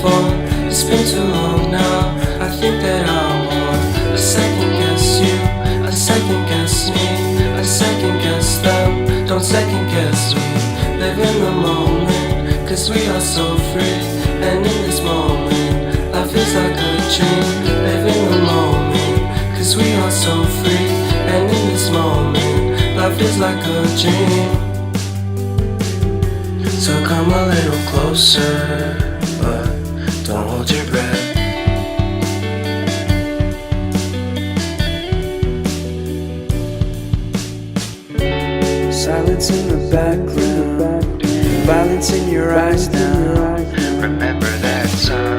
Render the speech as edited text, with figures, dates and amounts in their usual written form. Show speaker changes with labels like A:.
A: phone. It's been too long now. I think that I'm on. I second guess you, I second guess me, I second guess them. Don't second guess me. Live in the moment, cause we are so free. And in this moment, life is like a dream. Live in the moment, cause we are so free. And in this moment, life is like a dream. So come a little closer, but don't hold your breath. Silence in the background, violence in your eyes now. Remember that time